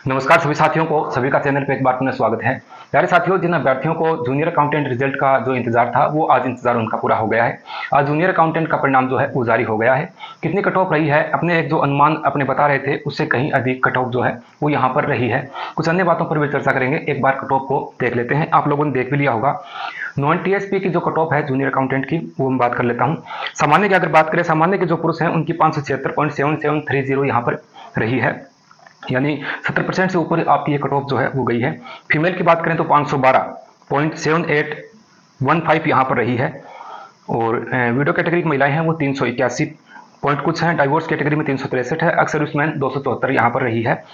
नमस्कार सभी साथियों को, सभी का चैनल पे एक बार पुनः स्वागत है। प्यारे साथियों, जिन अभ्यर्थियों को जूनियर अकाउंटेंट रिजल्ट का जो इंतजार था वो आज इंतजार उनका पूरा हो गया है। आज जूनियर अकाउंटेंट का परिणाम जो है वो जारी हो गया है। कितनी कट ऑफ रही है, अपने एक जो अनुमान अपने बता रहे थे उससे कहीं अधिक कट ऑफ जो है वो यहाँ पर रही है। कुछ अन्य बातों पर भी चर्चा करेंगे। एक बार कट ऑफ को देख लेते हैं। आप लोगों ने देख भी लिया होगा। नॉन टीएसपी की जो कट ऑफ है जूनियर अकाउंटेंट की, वो मैं बात कर लेता हूँ। सामान्य की अगर बात करें, सामान्य के जो पुरुष हैं उनकी 576.7730 यहाँ पर रही है, यानी 70% से ऊपर आपकी ये कट ऑफ जो है वो गई है। फीमेल की बात करें तो 512.7815 यहाँ पर रही है। और वीडियो कैटेगरी की महिलाएं हैं वो 381 पॉइंट कुछ हैं। डाइवोर्स कैटेगरी में 363 है। एक्स सर्विसमैन 274 यहाँ पर रही है।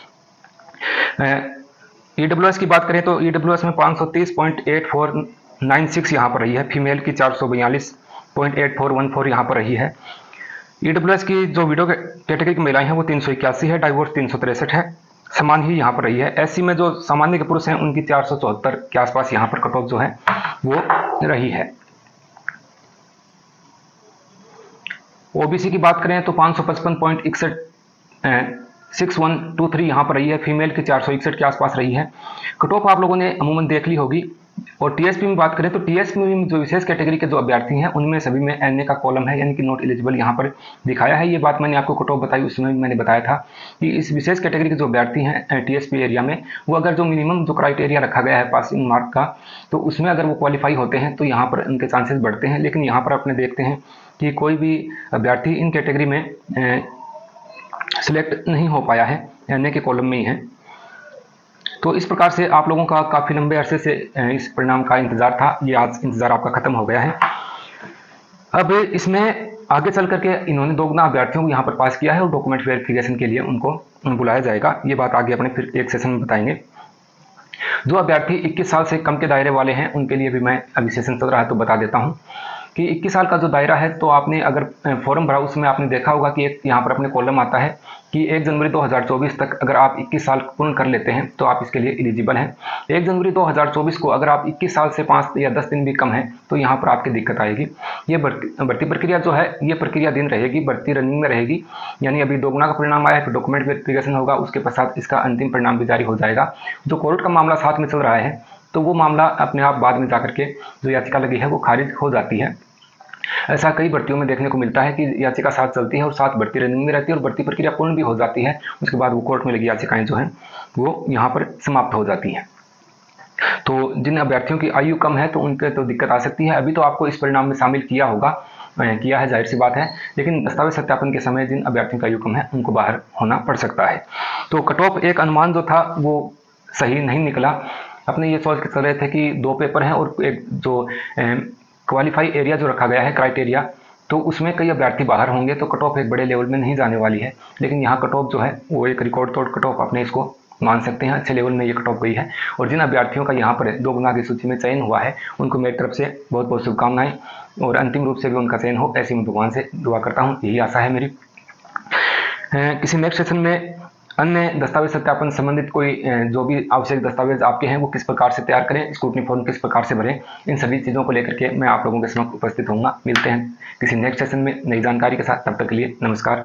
ईडब्ल्यूएस की बात करें तो ईडब्ल्यूएस में 530.8496 यहाँ पर रही है। फीमेल की 442.8414 यहाँ पर रही है। ईडब्ल्यूएस की जो वीडियो कैटेगरी की महिलाएं हैं वो 381 है। डाइवोर्स 363 है। समान ही यहाँ पर रही है। एससी में जो सामान्य के पुरुष हैं उनकी 474 के आसपास यहाँ पर कट ऑफ जो है वो रही है। ओबीसी की बात करें तो 555.6123 यहाँ पर रही है। फीमेल की 461 के आसपास रही है। कट ऑफ आप लोगों ने अमूमन देख ली होगी। और टीएसपी में बात करें तो टीएसपी में जो विशेष कैटेगरी के जो अभ्यर्थी हैं उनमें सभी में एनए का कॉलम है, यानी कि नॉट एलिजिबल यहाँ पर दिखाया है। ये बात मैंने आपको कट ऑफ बताई, उसमें मैंने बताया था कि इस विशेष कैटेगरी के जो अभ्यर्थी हैं टीएसपी एरिया में, वो अगर जो मिनिमम जो क्राइटेरिया रखा गया है पासिंग मार्क का, तो उसमें अगर वो क्वालिफाई होते हैं तो यहाँ पर उनके चांसेस बढ़ते हैं। लेकिन यहाँ पर अपने देखते हैं कि कोई भी अभ्यर्थी इन कैटेगरी में सिलेक्ट नहीं हो पाया है, एनए के कॉलम में ही है। तो इस प्रकार से आप लोगों का काफ़ी लंबे अरसे से इस परिणाम का इंतज़ार था। ये आज इंतज़ार आपका ख़त्म हो गया है। अब इसमें आगे चल करके इन्होंने दोगुना अभ्यर्थियों को यहाँ पर पास किया है और डॉक्यूमेंट वेरिफिकेशन के लिए उनको बुलाया जाएगा। ये बात आगे अपने फिर एक सेशन में बताएंगे। जो अभ्यर्थी 21 साल से कम के दायरे वाले हैं उनके लिए भी मैं अभी सेशन चल रहा है तो बता देता हूँ कि 21 साल का जो दायरा है, तो आपने अगर फॉर्म भरा उसमें आपने देखा होगा कि एक यहाँ पर अपने कॉलम आता है कि 1 जनवरी 2024 तक अगर आप 21 साल पूर्ण कर लेते हैं तो आप इसके लिए एलिजिबल हैं। 1 जनवरी 2024 को अगर आप 21 साल से 5 या 10 दिन भी कम है तो यहाँ पर आपकी दिक्कत आएगी। ये भर्ती प्रक्रिया जो है ये प्रक्रिया दिन रहेगी, भर्ती रनिंग में रहेगी। यानी अभी दोगुना का परिणाम आया है, फिर डॉक्यूमेंट वेरिफिकेशन होगा, उसके पश्चात इसका अंतिम परिणाम भी जारी हो जाएगा। जो कोर्ट का मामला साथ में चल रहा है तो वो मामला अपने आप बाद में जाकर के जो याचिका लगी है वो खारिज हो जाती है। ऐसा कई भर्तियों में देखने को मिलता है कि याचिका साथ चलती है और साथ भर्ती रनिंग में रहती है और भर्ती प्रक्रिया पूर्ण भी हो जाती है। उसके बाद वो कोर्ट में लगी याचिकाएं जो हैं वो यहाँ पर समाप्त हो जाती हैं। तो जिन अभ्यर्थियों की आयु कम है तो उनके तो दिक्कत आ सकती है। अभी तो आपको इस परिणाम में शामिल किया होगा, किया है, जाहिर सी बात है, लेकिन दस्तावेज सत्यापन के समय जिन अभ्यर्थियों की आयु कम है उनको बाहर होना पड़ सकता है। तो कट ऑफ एक अनुमान जो था वो सही नहीं निकला। अपने ये सोच के चल रहे थे कि 2 पेपर हैं और एक जो क्वालिफाई एरिया जो रखा गया है क्राइटेरिया, तो उसमें कई अभ्यर्थी बाहर होंगे तो कट ऑफ एक बड़े लेवल में नहीं जाने वाली है। लेकिन यहाँ कट ऑफ जो है वो एक रिकॉर्ड तोड़ कट ऑफ अपने इसको मान सकते हैं। अच्छे लेवल में ये कट ऑफ गई है और जिन अभ्यर्थियों का यहाँ पर दोगुना की सूची में चयन हुआ है उनको मेरी तरफ से बहुत बहुत शुभकामनाएं और अंतिम रूप से भी उनका चयन हो, ऐसी मैं भगवान से दुआ करता हूँ। यही आशा है मेरी। किसी नेक्स्ट सेशन में अन्य दस्तावेज सत्यापन संबंधित कोई जो भी आवश्यक दस्तावेज आपके हैं वो किस प्रकार से तैयार करें, स्क्रूटनी फॉर्म किस प्रकार से भरें, इन सभी चीज़ों को लेकर के मैं आप लोगों के समक्ष उपस्थित होऊंगा। मिलते हैं किसी नेक्स्ट सेशन में नई जानकारी के साथ। तब तक के लिए नमस्कार।